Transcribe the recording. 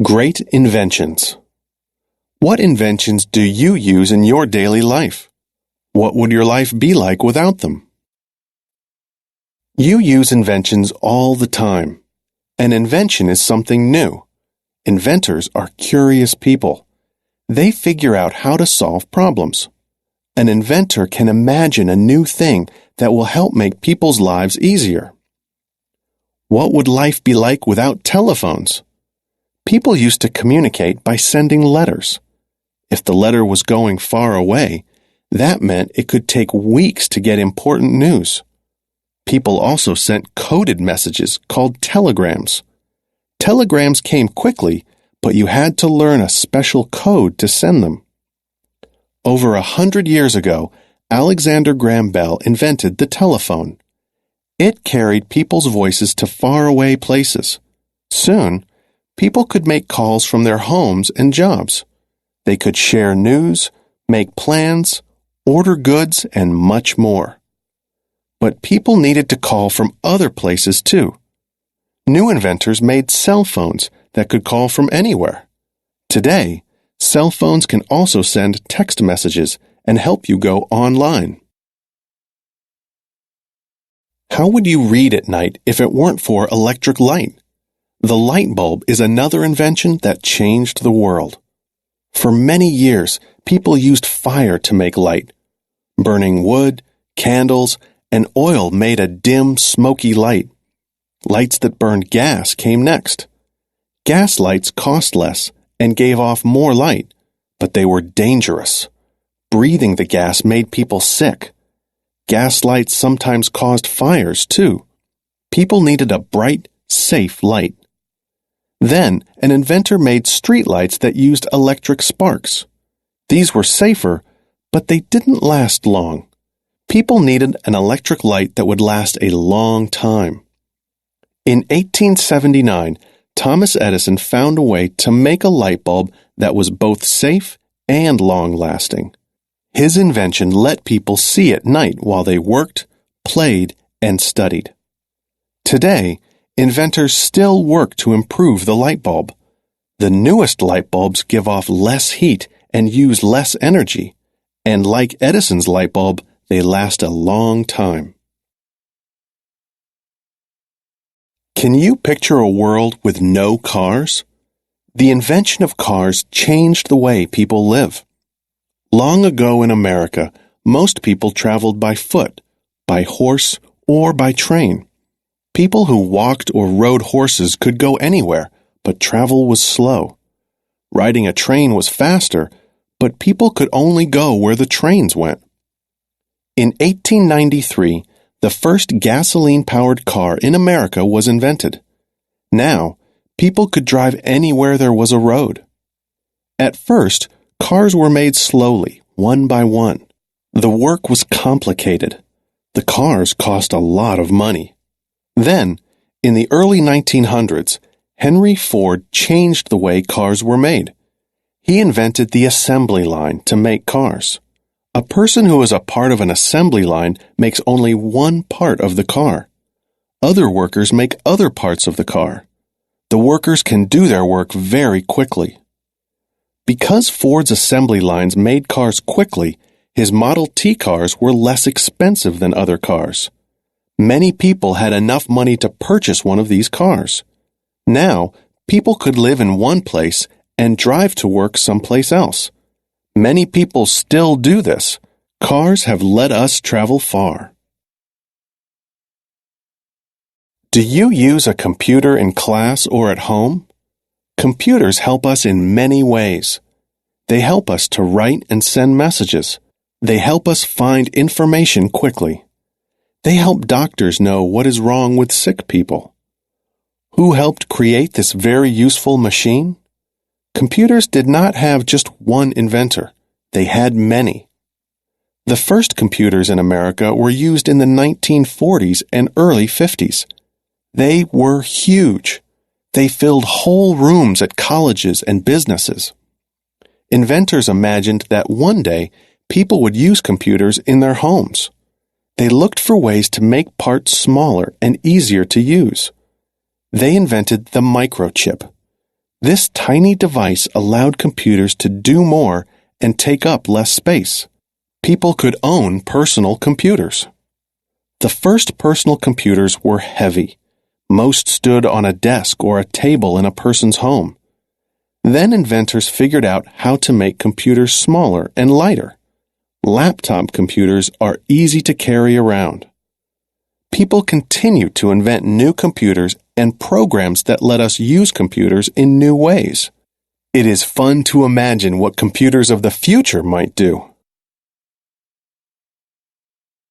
Great inventions. What inventions do you use in your daily life? What would your life be like without them? You use inventions all the time. An invention is something new. Inventors are curious people. They figure out how to solve problems. An inventor can imagine a new thing that will help make people's lives easier. What would life be like without telephones? People used to communicate by sending letters. If the letter was going far away, that meant it could take weeks to get important news. People also sent coded messages called telegrams. Telegrams came quickly, but you had to learn a special code to send them. Over 100 years ago, Alexander Graham Bell invented the telephone. It carried people's voices to faraway places. Soon, people could make calls from their homes and jobs. They could share news, make plans, order goods, and much more. But people needed to call from other places too. New inventors made cell phones that could call from anywhere. Today, cell phones can also send text messages and help you go online. How would you read at night if it weren't for electric light? The light bulb is another invention that changed the world. For many years, people used fire to make light. Burning wood, candles, and oil made a dim, smoky light. Lights that burned gas came next. Gas lights cost less and gave off more light, but they were dangerous. Breathing the gas made people sick. Gas lights sometimes caused fires, too. People needed a bright, safe light. Then, an inventor made streetlights that used electric sparks. These were safer, but they didn't last long. People needed an electric light that would last a long time. In 1879, Thomas Edison found a way to make a light bulb that was both safe and long-lasting. His invention let people see at night while they worked, played, and studied. Today, inventors still work to improve the light bulb. The newest light bulbs give off less heat and use less energy, and like Edison's light bulb, they last a long time. Can you picture a world with no cars? The invention of cars changed the way people live. Long ago in America, most people traveled by foot, by horse, or by train. People who walked or rode horses could go anywhere, but travel was slow. Riding a train was faster, but people could only go where the trains went. In 1893, the first gasoline-powered car in America was invented. Now, people could drive anywhere there was a road. At first, cars were made slowly, one by one. The work was complicated. The cars cost a lot of money. Then, in the early 1900s, Henry Ford changed the way cars were made. He invented the assembly line to make cars. A person who is a part of an assembly line makes only one part of the car. Other workers make other parts of the car. The workers can do their work very quickly. Because Ford's assembly lines made cars quickly, his Model T cars were less expensive than other cars. Many people had enough money to purchase one of these cars. Now, people could live in one place and drive to work someplace else. Many people still do this. Cars have let us travel far. Do you use a computer in class or at home? Computers help us in many ways. They help us to write and send messages. They help us find information quickly. They help doctors know what is wrong with sick people. Who helped create this very useful machine? Computers did not have just one inventor. They had many. The first computers in America were used in the 1940s and early 50s. They were huge. They filled whole rooms at colleges and businesses. Inventors imagined that one day people would use computers in their homes. They looked for ways to make parts smaller and easier to use. They invented the microchip. This tiny device allowed computers to do more and take up less space. People could own personal computers. The first personal computers were heavy. Most stood on a desk or a table in a person's home. Then inventors figured out how to make computers smaller and lighter. Laptop computers are easy to carry around. People continue to invent new computers and programs that let us use computers in new ways. It is fun to imagine what computers of the future might do.